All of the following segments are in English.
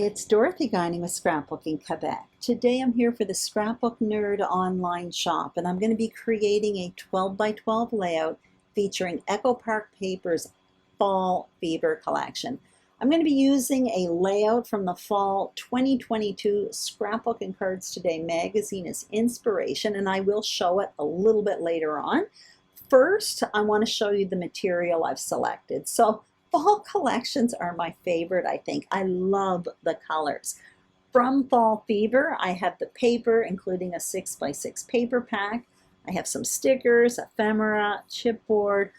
It's Dorothy Guining with Scrapbooking Quebec. Today I'm here for the Scrapbook Nerd online shop, and I'm going to be creating a 12 by 12 layout featuring Echo Park Paper's Fall Fever collection. I'm going to be using a layout from the Fall 2022 Scrapbook and Cards Today magazine as inspiration, and I will show it a little bit later on. First, I want to show you the material I've selected. So fall collections are my favorite, I think. I love the colors. From Fall Fever, I have the paper, including a 6x6 paper pack. I have some stickers, ephemera, chipboard.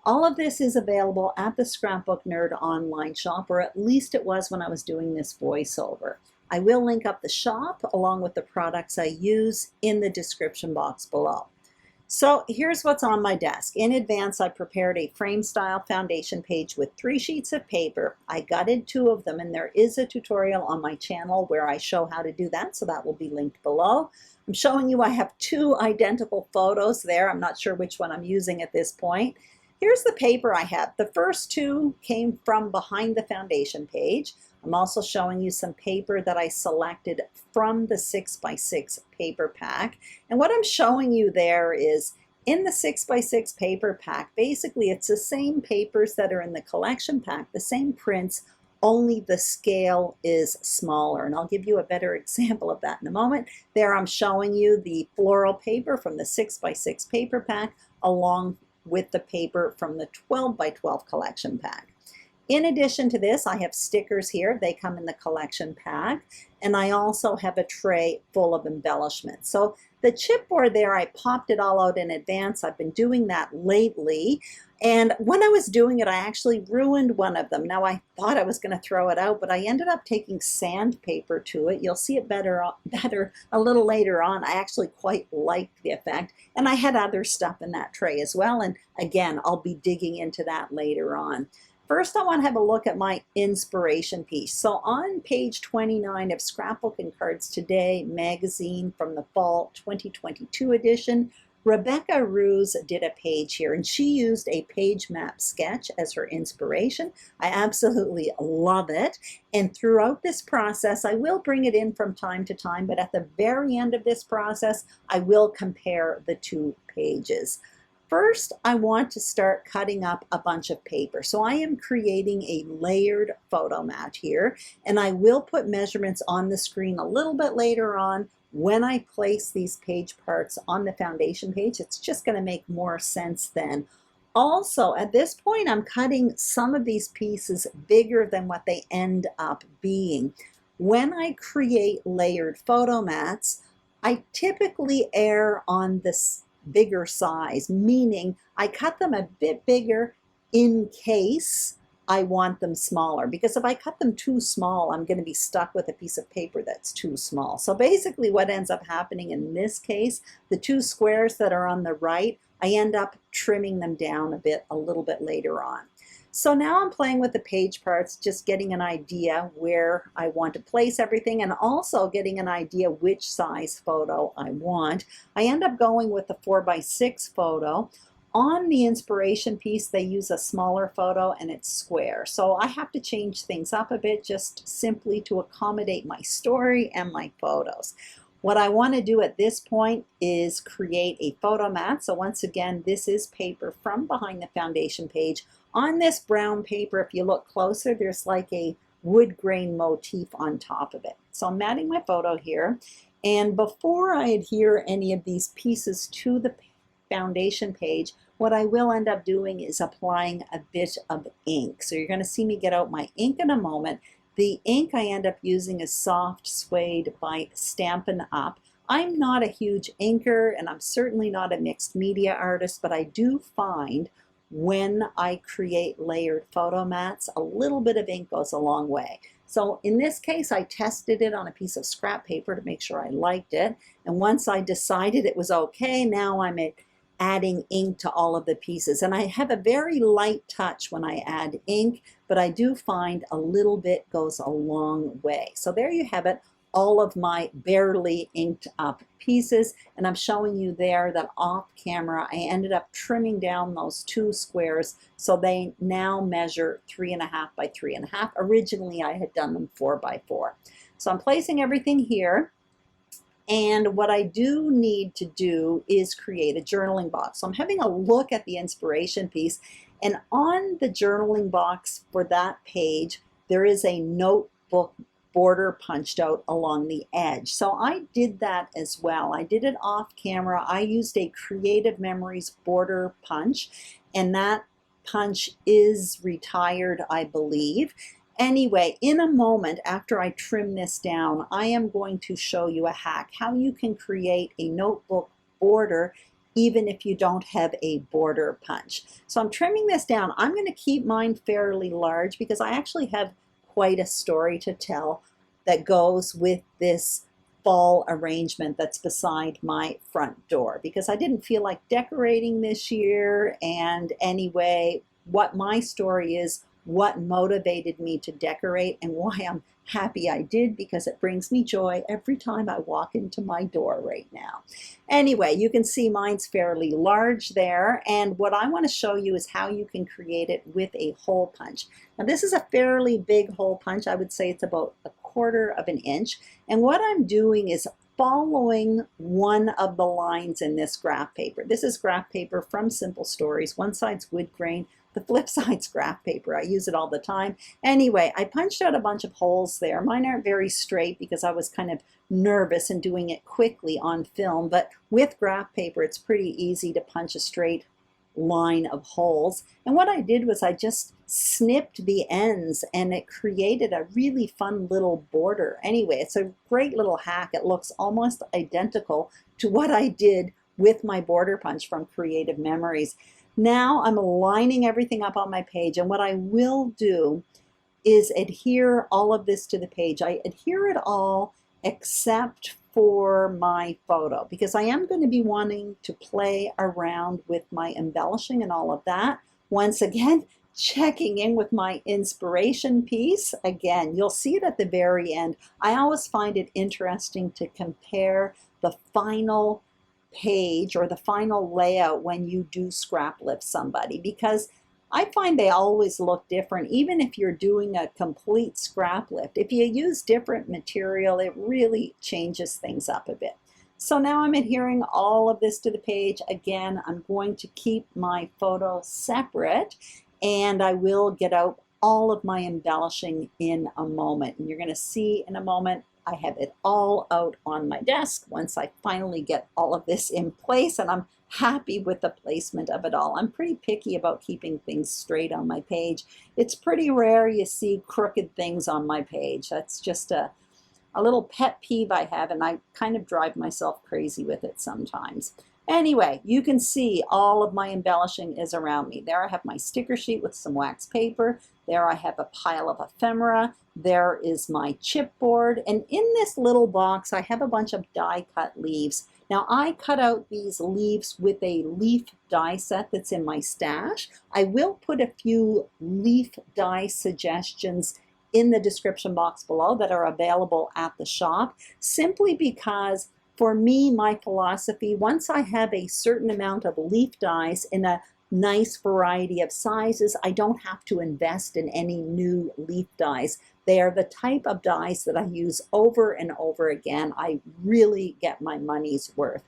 All of this is available at the Scrapbook Nerd online shop, or at least it was when I was doing this voiceover. I will link up the shop along with the products I use in the description box below. So here's what's on my desk. In advance, I prepared a frame style foundation page with 3 sheets of paper. I gutted 2 of them, and there is a tutorial on my channel where I show how to do that, so that will be linked below. I'm showing you I have 2 identical photos there. I'm not sure which one I'm using at this point. Here's the paper I have. The first 2 came from behind the foundation page. I'm also showing you some paper that I selected from the 6x6 paper pack. And what I'm showing you there is in the 6x6 paper pack, basically it's the same papers that are in the collection pack, the same prints, only the scale is smaller. And I'll give you a better example of that in a moment. There I'm showing you the floral paper from the 6x6 paper pack along with the paper from the 12 by 12 collection pack. In addition to this, I have stickers here. They come in the collection pack. And I also have a tray full of embellishments. So the chipboard there, I popped it all out in advance. I've been doing that lately. And when I was doing it, I actually ruined one of them. Now, I thought I was going to throw it out, but I ended up taking sandpaper to it. You'll see it better a little later on. I actually quite liked the effect. And I had other stuff in that tray as well. And again, I'll be digging into that later on. First, I want to have a look at my inspiration piece. So on page 29 of Scrapbook and Cards Today magazine from the Fall 2022 edition, Rebecca Ruse did a page here, and she used a page map sketch as her inspiration. I absolutely love it. And throughout this process, I will bring it in from time to time, but at the very end of this process, I will compare the 2 pages. First, I want to start cutting up a bunch of paper. So I am creating a layered photo mat here, and I will put measurements on the screen a little bit later on when I place these page parts on the foundation page. It's just going to make more sense then. Also, at this point, I'm cutting some of these pieces bigger than what they end up being. When I create layered photo mats, I typically err on this bigger size, meaning I cut them a bit bigger in case I want them smaller, because if I cut them too small, I'm going to be stuck with a piece of paper that's too small. So basically what ends up happening in this case, the 2 squares that are on the right, I end up trimming them down a little bit later on. So now I'm playing with the page parts, just getting an idea where I want to place everything, and also getting an idea which size photo I want. I end up going with the 4x6 photo. On the inspiration piece, they use a smaller photo and it's square. So I have to change things up a bit just simply to accommodate my story and my photos. What I want to do at this point is create a photo mat. So once again, this is paper from behind the foundation page. On this brown paper, if you look closer, there's like a wood grain motif on top of it. So I'm matting my photo here. And before I adhere any of these pieces to the foundation page, what I will end up doing is applying a bit of ink. So you're going to see me get out my ink in a moment. The ink I end up using is Soft Suede by Stampin' Up. I'm not a huge inker, and I'm certainly not a mixed media artist, but I do find when I create layered photo mats, a little bit of ink goes a long way. So in this case, I tested it on a piece of scrap paper to make sure I liked it. And once I decided it was okay, now I'm adding ink to all of the pieces. And I have a very light touch when I add ink, but I do find a little bit goes a long way. So there you have it. all of my barely inked up pieces, and I'm showing you there that off camera I ended up trimming down those 2 squares so they now measure 3.5 by 3.5. Originally I had done them 4 by 4. So I'm placing everything here, and what I do need to do is create a journaling box. So I'm having a look at the inspiration piece, and on the journaling box for that page there is a notebook border punched out along the edge. So I did that as well. I did it off camera. I used a Creative Memories border punch, and that punch is retired, I believe. Anyway, in a moment after I trim this down, I am going to show you a hack, how you can create a notebook border even if you don't have a border punch. So I'm trimming this down. I'm going to keep mine fairly large because I actually have quite a story to tell that goes with this fall arrangement that's beside my front door, because I didn't feel like decorating this year. And anyway, what my story is, what motivated me to decorate, and why I'm happy I did, because it brings me joy every time I walk into my door right now. Anyway, you can see mine's fairly large there, and what I want to show you is how you can create it with a hole punch. Now this is a fairly big hole punch. I would say it's about 1/4 of an inch, and what I'm doing is following one of the lines in this graph paper. This is graph paper from Simple Stories. One side's wood grain, the flip side's graph paper. I use it all the time. Anyway, I punched out a bunch of holes there. Mine aren't very straight because I was kind of nervous and doing it quickly on film, but with graph paper it's pretty easy to punch a straight line of holes. And what I did was I just snipped the ends, and it created a really fun little border. Anyway, it's a great little hack. It looks almost identical to what I did with my border punch from Creative Memories. Now I'm lining everything up on my page, and what I will do is adhere all of this to the page. I adhere it all except for my photo, because I am going to be wanting to play around with my embellishing and all of that. Once again, checking in with my inspiration piece. Again, you'll see it at the very end. I always find it interesting to compare the final page or the final layout when you do scrap lift somebody, because I find they always look different. Even if you're doing a complete scrap lift, if you use different material, it really changes things up a bit. So now I'm adhering all of this to the page. Again, I'm going to keep my photo separate, and I will get out all of my embellishing in a moment. And you're going to see in a moment I have it all out on my desk once I finally get all of this in place, and I'm happy with the placement of it all. I'm pretty picky about keeping things straight on my page. It's pretty rare you see crooked things on my page. That's just a little pet peeve I have, and I kind of drive myself crazy with it sometimes. Anyway, you can see all of my embellishing is around me. There I have my sticker sheet with some wax paper. There I have a pile of ephemera. There is my chipboard. And in this little box, I have a bunch of die cut leaves. Now I cut out these leaves with a leaf die set that's in my stash. I will put a few leaf die suggestions in the description box below that are available at the shop, simply because for me, my philosophy, once I have a certain amount of leaf dies in a nice variety of sizes, I don't have to invest in any new leaf dies. They are the type of dies that I use over and over again. I really get my money's worth.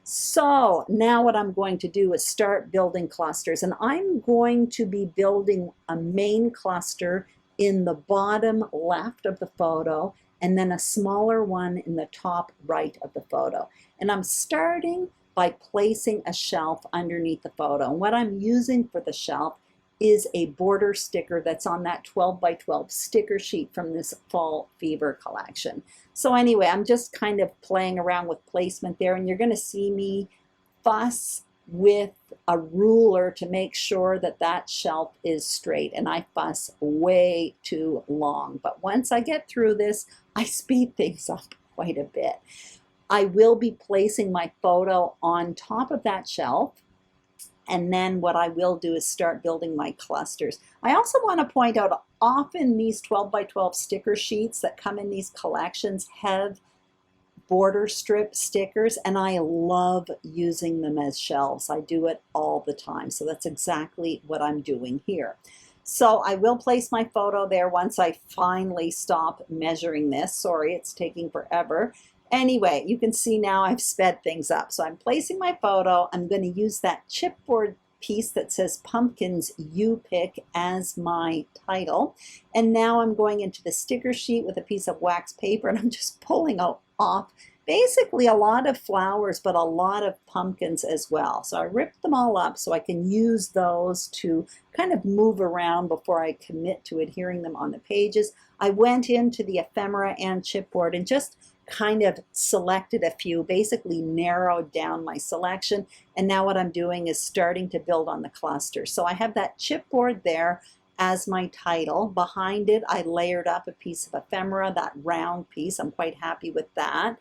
So now what I'm going to do is start building clusters, and I'm going to be building a main cluster in the bottom left of the photo, and then a smaller one in the top right of the photo. And I'm starting by placing a shelf underneath the photo. And what I'm using for the shelf is a border sticker that's on that 12 by 12 sticker sheet from this Fall Fever collection. So anyway, I'm just kind of playing around with placement there, and you're going to see me fuss with a ruler to make sure that that shelf is straight, and I fuss way too long. But once I get through this, I speed things up quite a bit. I will be placing my photo on top of that shelf, And then what I will do is start building my clusters. I also want to point out, often these 12 by 12 sticker sheets that come in these collections have border strip stickers, and I love using them as shelves. I do it all the time. So that's exactly what I'm doing here. So I will place my photo there once I finally stop measuring this. Sorry, it's taking forever. Anyway, you can see now I've sped things up. So I'm placing my photo. I'm going to use that chipboard piece that says Pumpkins You Pick as my title. And now I'm going into the sticker sheet with a piece of wax paper, and I'm just pulling off basically a lot of flowers, but a lot of pumpkins as well. So I ripped them all up so I can use those to kind of move around before I commit to adhering them on the pages. I went into the ephemera and chipboard and just kind of selected a few, basically narrowed down my selection. And now what I'm doing is starting to build on the cluster. So I have that chipboard there as my title. Behind it, I layered up a piece of ephemera, that round piece. I'm quite happy with that.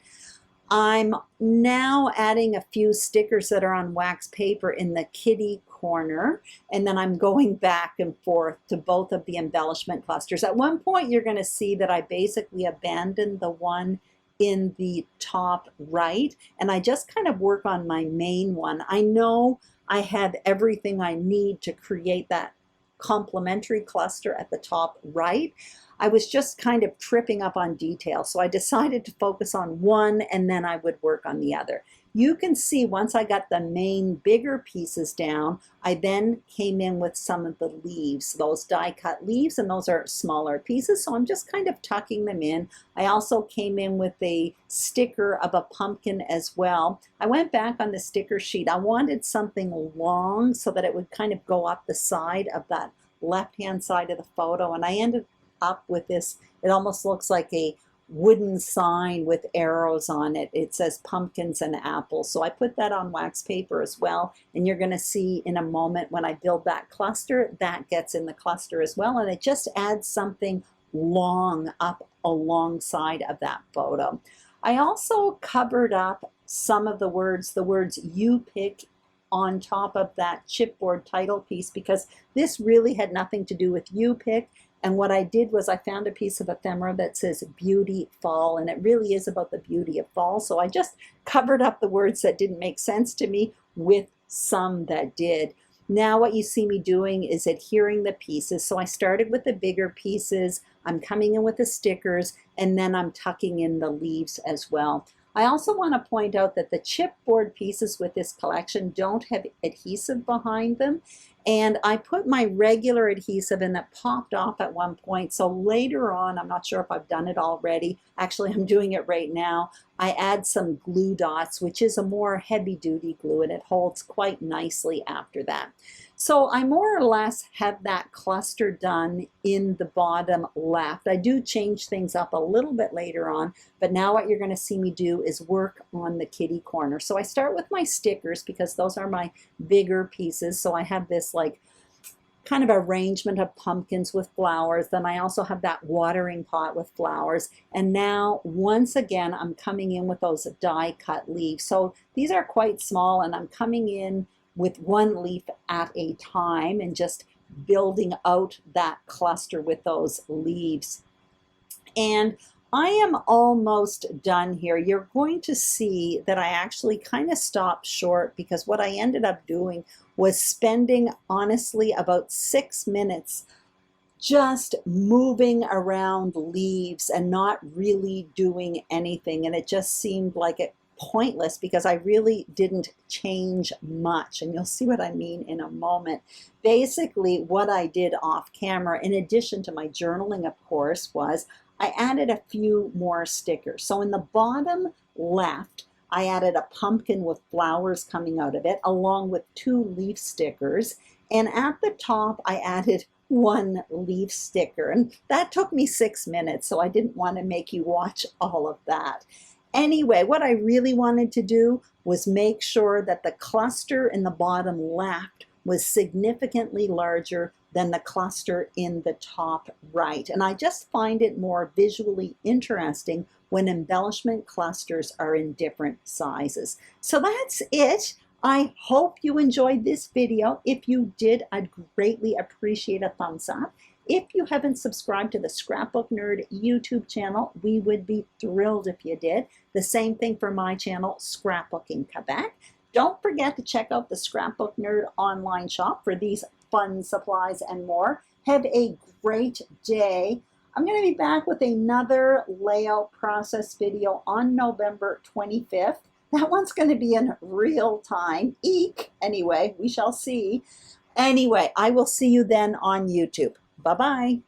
I'm now adding a few stickers that are on wax paper in the kitty corner, and then I'm going back and forth to both of the embellishment clusters. At one point, you're going to see that I basically abandoned the one in the top right, and I just kind of work on my main one. I know I have everything I need to create that complementary cluster at the top right. I was just kind of tripping up on detail, so I decided to focus on one and then I would work on the other. You can see once I got the main bigger pieces down, I then came in with some of the leaves, those die cut leaves, and those are smaller pieces, so I'm just kind of tucking them in. I also came in with a sticker of a pumpkin as well. I went back on the sticker sheet. I wanted something long so that it would kind of go up the side of that left-hand side of the photo, and I ended up with this. It almost looks like a wooden sign with arrows on it. It says pumpkins and apples. So I put that on wax paper as well. And you're going to see in a moment when I build that cluster, that gets in the cluster as well. And it just adds something long up alongside of that photo. I also covered up some of the words you pick on top of that chipboard title piece, because this really had nothing to do with you pick. And what I did was I found a piece of ephemera that says beauty fall, and it really is about the beauty of fall. So I just covered up the words that didn't make sense to me with some that did. Now what you see me doing is adhering the pieces. So I started with the bigger pieces, I'm coming in with the stickers, and then I'm tucking in the leaves as well. I also want to point out that the chipboard pieces with this collection don't have adhesive behind them. And I put my regular adhesive and it popped off at one point. So later on, I'm not sure if I've done it already. Actually, I'm doing it right now. I add some glue dots, which is a more heavy duty glue, and it holds quite nicely after that. So I more or less have that cluster done in the bottom left. I do change things up a little bit later on, but now what you're going to see me do is work on the kitty corner. So I start with my stickers because those are my bigger pieces. So I have this like kind of arrangement of pumpkins with flowers. Then I also have that watering pot with flowers. And now once again, I'm coming in with those die cut leaves. So these are quite small, and I'm coming in with one leaf at a time and just building out that cluster with those leaves. And I am almost done here. You're going to see that I actually kind of stopped short, because what I ended up doing was spending honestly about 6 minutes just moving around leaves and not really doing anything. And it just seemed like it pointless because I really didn't change much, and you'll see what I mean in a moment. Basically, what I did off camera, in addition to my journaling, of course, was I added a few more stickers. So in the bottom left, I added a pumpkin with flowers coming out of it, along with 2 leaf stickers. And at the top, I added 1 leaf sticker. And that took me 6 minutes, so I didn't want to make you watch all of that. Anyway, what I really wanted to do was make sure that the cluster in the bottom left was significantly larger than the cluster in the top right. And I just find it more visually interesting when embellishment clusters are in different sizes. So that's it. I hope you enjoyed this video. If you did, I'd greatly appreciate a thumbs up. If you haven't subscribed to the Scrapbook Nerd YouTube channel, we would be thrilled if you did. The same thing for my channel, Scrapbooking Quebec. Don't forget to check out the Scrapbook Nerd online shop for these fun supplies and more. Have a great day. I'm going to be back with another layout process video on November 25th. That one's going to be in real time. Eek! Anyway, we shall see. Anyway, I will see you then on YouTube. Bye-bye.